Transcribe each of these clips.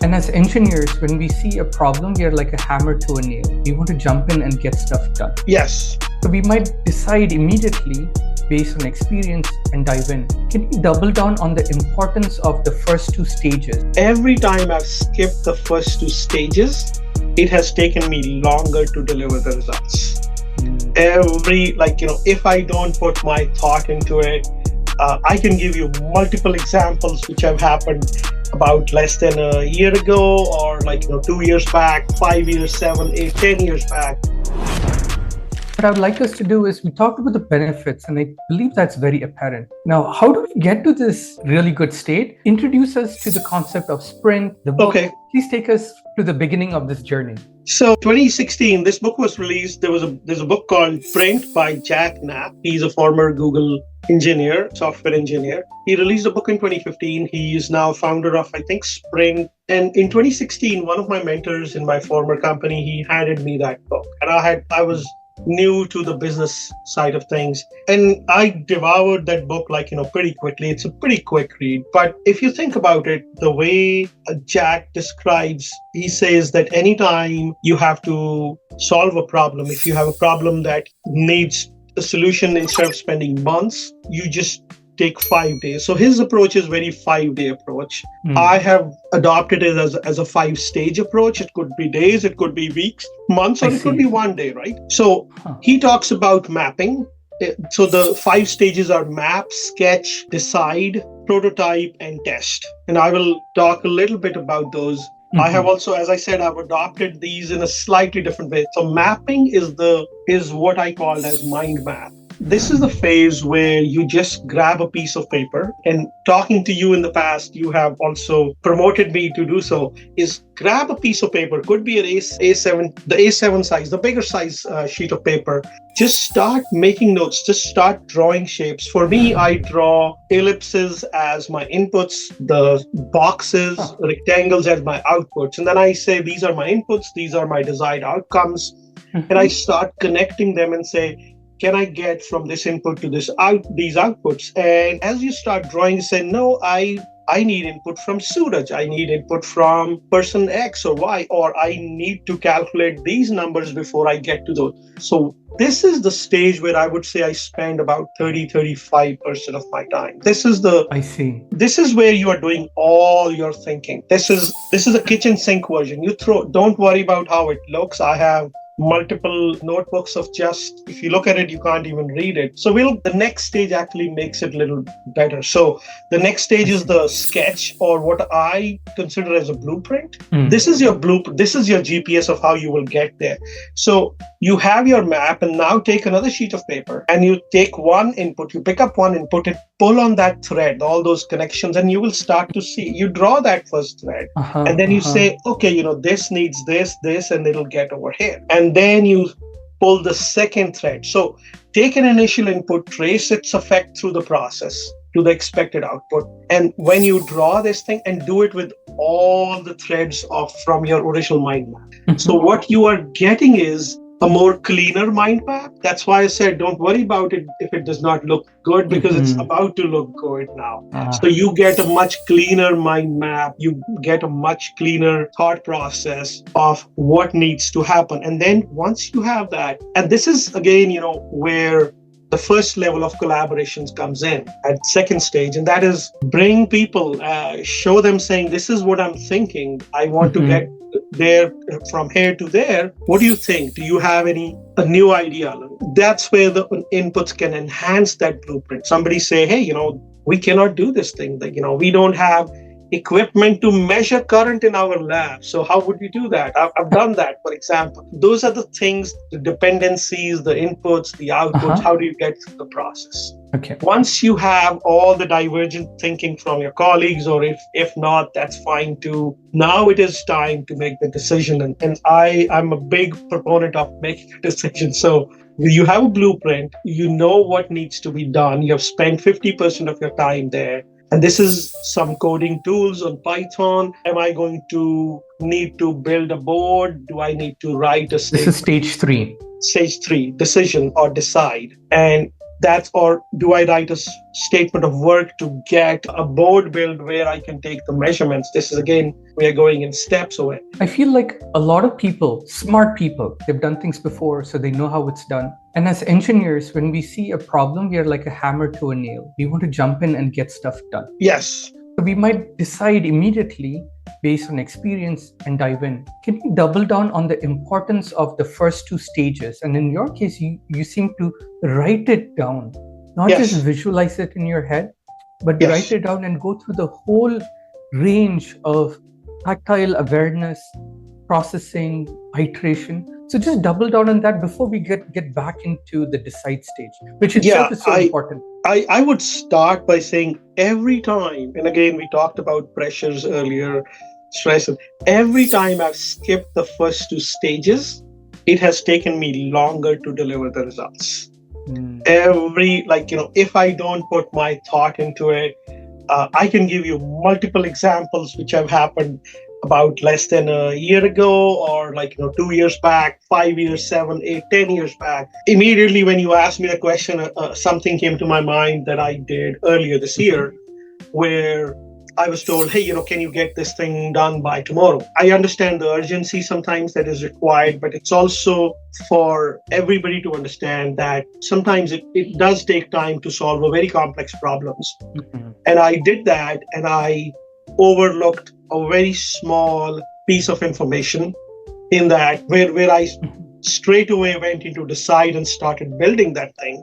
And as engineers, when we see a problem, we are like a hammer to a nail. We want to jump in and get stuff done. Yes. So we might decide immediately based on experience and dive in. Can you double down on the importance of the first two stages? Every time I've skipped the first two stages, it has taken me longer to deliver the results. If I don't put my thought into it, I can give you multiple examples which have happened about less than a year ago, or 2 years back, 5 years, 7, 8, 10 years back. What I would like us to do is, we talked about the benefits, and I believe that's very apparent. Now, how do we get to this really good state? Introduce us to the concept of sprint, the book. Okay. Please take us to the beginning of this journey. So 2016, this book was released. There's a book called Sprint by Jack Knapp. He's a former Google engineer, software engineer. He released a book in 2015. He is now founder of, I think, Sprint. And in 2016, one of my mentors in my former company, he handed me that book. And I was new to the business side of things, and I devoured that book pretty quickly. It's a pretty quick read, but if you think about it, the way Jack describes, he says that anytime you have to solve a problem, if you have a problem that needs a solution, instead of spending months, you just take 5 days. So his approach is very 5-day approach. I have adopted it as a 5-stage approach. It could be days, it could be weeks, months, or it could be 1 day, right? So he talks about mapping. So the 5 stages are map, sketch, decide, prototype, and test. And I will talk a little bit about those. I have also, as I said, I've adopted these in a slightly different way. So mapping is what I call as mind map. This is the phase where you just grab a piece of paper, and talking to you in the past, you have also promoted me to do so, is grab a piece of paper, could be an A7, the A7 size, the bigger size sheet of paper. Just start making notes, just start drawing shapes. For me, I draw ellipses as my inputs, the boxes, rectangles as my outputs. And then I say, these are my inputs, these are my desired outcomes. And I start connecting them and say, can I get from this input to these outputs? And as you start drawing, say, no, I need input from Suraj. I need input from person X or Y, or I need to calculate these numbers before I get to those. So this is the stage where I would say I spend about 35% of my time. This is where you are doing all your thinking. This is a kitchen sink version. Don't worry about how it looks. I have multiple notebooks of just, if you look at it, you can't even read it. So the next stage actually makes it a little better. So the next stage is the sketch, or what I consider as a blueprint. This is your blueprint. This is your GPS of how you will get there. So you have your map, and now take another sheet of paper, and you take one input, you pick up one input and pull on that thread, all those connections, and you will start to see. You draw that first thread, and then you say, okay, this needs this, and it'll get over here. And then you pull the second thread. So take an initial input, trace its effect through the process to the expected output. And when you draw this thing, and do it with all the threads from your original mind map. So what you are getting is a more cleaner mind map. That's why I said, don't worry about it if it does not look good, because it's about to look good now. So you get a much cleaner mind map. You get a much cleaner thought process of what needs to happen. And then once you have that, and this is again, where the first level of collaborations comes in at second stage, and that is bring people, show them saying, this is what I'm thinking. I want to get there from here to there. What do you think? Do you have a new idea? That's where the inputs can enhance that blueprint. Somebody say, hey, we cannot do this thing. We don't have equipment to measure current in our lab. So how would we do that? I've done that, for example. Those are the things, the dependencies, the inputs, the outputs. How do you get through the process? Okay. Once you have all the divergent thinking from your colleagues, or if not, that's fine too. Now it is time to make the decision. And I'm a big proponent of making a decision. So you have a blueprint, you know what needs to be done. You have spent 50% of your time there. And this is some coding tools on Python. Am I going to need to build a board? Do I need to write a statement? This is stage 3. Stage 3, decision or decide. And or do I write a statement of work to get a board built where I can take the measurements? This is again, we are going in steps away. I feel like a lot of people, smart people, they've done things before, so they know how it's done. And as engineers, when we see a problem, we are like a hammer to a nail. We want to jump in and get stuff done. Yes. So we might decide immediately based on experience and dive in. Can you double down on the importance of the first two stages? And in your case, you seem to write it down, not Yes. just visualize it in your head, but Yes. write it down and go through the whole range of tactile awareness, processing, iteration. So just double down on that before we get back into the decide stage, which itself is so important. I would start by saying every time, and again, we talked about pressures earlier, stress, every time I've skipped the first two stages, it has taken me longer to deliver the results. If I don't put my thought into it, I can give you multiple examples which have happened about less than a year ago, or 2 years back, 5 years, 7, 8, 10 years back. Immediately when you asked me the question, something came to my mind that I did earlier this year, where I was told, hey, can you get this thing done by tomorrow? I understand the urgency sometimes that is required, but it's also for everybody to understand that sometimes it does take time to solve a very complex problems. And I did that, and I overlooked a very small piece of information in that where I straight away went into decide and started building that thing.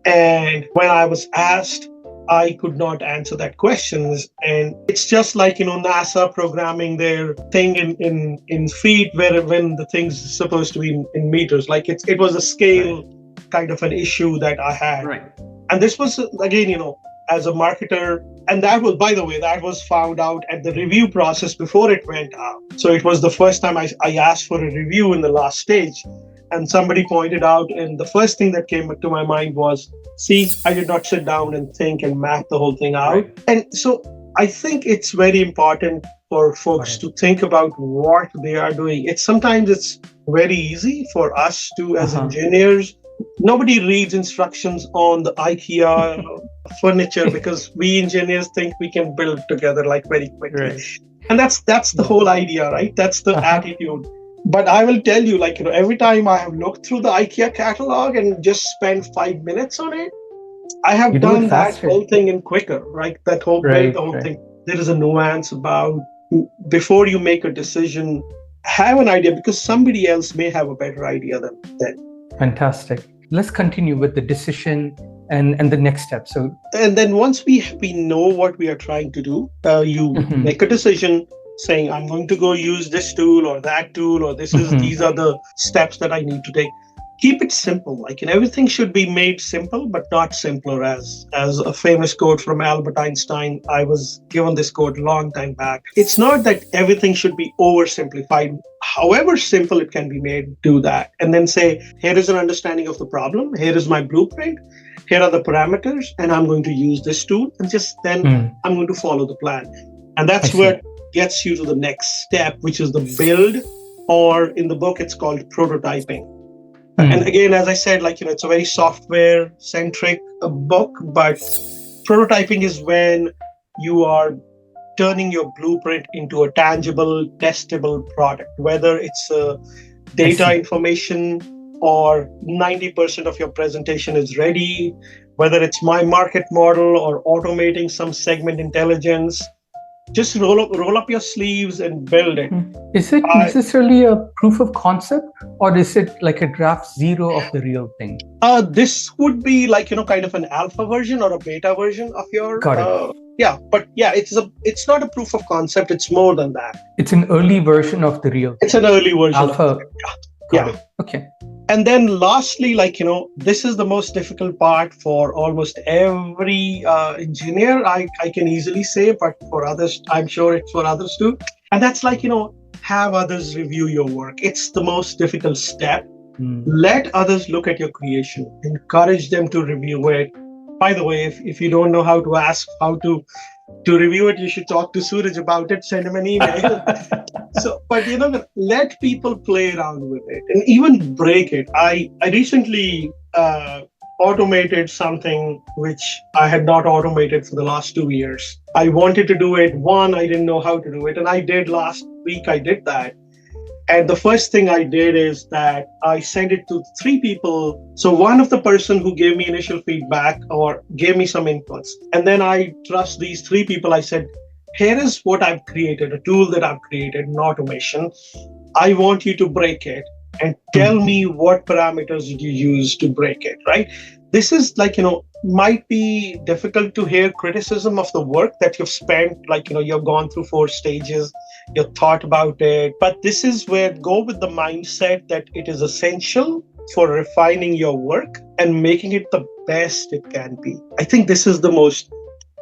And when I was asked, I could not answer that questions. And it's just like, NASA programming their thing in feet, when the thing's supposed to be in meters. Like it was a scale kind of an issue that I had. Right. And this was, again, as a marketer, and that was, by the way, that was found out at the review process before it went out. So it was the first time I asked for a review in the last stage. And somebody pointed out, and the first thing that came to my mind was, see, I did not sit down and think and map the whole thing out. Right. And so I think it's very important for folks to think about what they are doing. Sometimes it's very easy for us to, as engineers, nobody reads instructions on the IKEA furniture because we engineers think we can build together very quickly. Right. And that's the whole idea, right? That's the attitude. But I will tell you, every time I have looked through the IKEA catalog and just spent 5 minutes on it, I have done that whole thing in quicker, right? That whole thing. There is a nuance about before you make a decision, have an idea, because somebody else may have a better idea than. Fantastic. Let's continue with the decision and the next step. And then once we know what we are trying to do, you make a decision saying, I'm going to go use this tool or that tool, or these are the steps that I need to take. Keep it simple. Everything should be made simple, but not simpler. As a famous quote from Albert Einstein, I was given this quote a long time back. It's not that everything should be oversimplified. However simple it can be made, do that. And then say, here is an understanding of the problem. Here is my blueprint. Here are the parameters, and I'm going to use this tool. And just then I'm going to follow the plan. And that's what gets you to the next step, which is the build, or in the book, it's called prototyping. And again, as I said, it's a very software-centric book, but prototyping is when you are turning your blueprint into a tangible, testable product, whether it's data information or 90% of your presentation is ready, whether it's my market model or automating some segment intelligence. Just roll up your sleeves and build it. Is it necessarily a proof of concept, or is it like a draft zero of the real thing? This would be kind of an alpha version or a beta version of your. Got it. It's not a proof of concept. It's more than that. It's an early version of the real thing. It's an early version. Alpha. Yeah. Okay. And then lastly, this is the most difficult part for almost every engineer, I can easily say, but for others, I'm sure it's for others too. And that's have others review your work. It's the most difficult step. Let others look at your creation. Encourage them to review it. By the way, if you don't know how to ask how to review it, you should talk to Suraj about it. Send him an email. But let people play around with it and even break it. I recently automated something which I had not automated for the last 2 years. I wanted to do it. One, I didn't know how to do it. And I did last week, I did that. And the first thing I did is that I sent it to three people. So one of the person who gave me initial feedback or gave me some inputs. And then I trust these three people. I said, here is what I've created, a tool that I've created, an automation. I want you to break it and tell me what parameters did you use to break it, right? This is like, might be difficult to hear criticism of the work that you've spent, like, you've gone through 4 stages, you've thought about it. But this is where go with the mindset that it is essential for refining your work and making it the best it can be. I think this is the most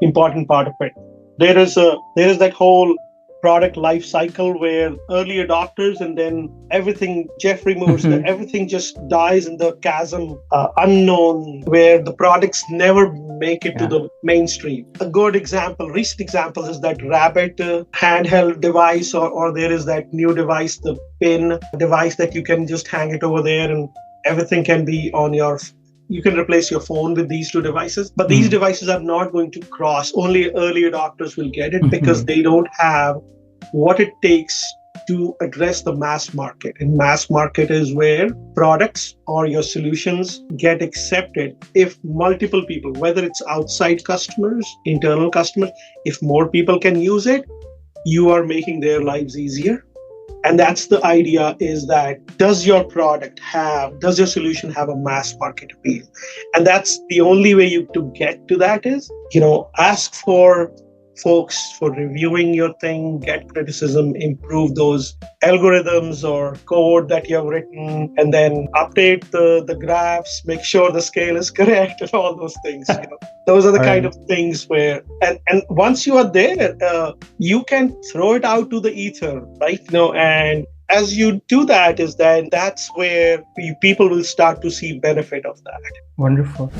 important part of it. There is that whole product life cycle where early adopters and then everything, Jeffrey moves, everything just dies in the chasm unknown where the products never make it to the mainstream. A good example, recent example is that Rabbit handheld device, or there is that new device, the pin device that you can just hang it over there and everything can be on you can replace your phone with these two devices, but these devices are not going to cross. Only early adopters will get it because they don't have what it takes to address the mass market. And mass market is where products or your solutions get accepted if multiple people, whether it's outside customers, internal customers, if more people can use it, you are making their lives easier. And that's the idea, is that does your solution have a mass market appeal? And that's the only way to get to that is, ask for folks for reviewing your thing, get criticism, improve those algorithms or code that you have written, and then update the graphs, make sure the scale is correct and all those things. Those are the kind of things where, and once you are there, you can throw it out to the ether, right? And as you do that, that's where people will start to see benefit of that. Wonderful.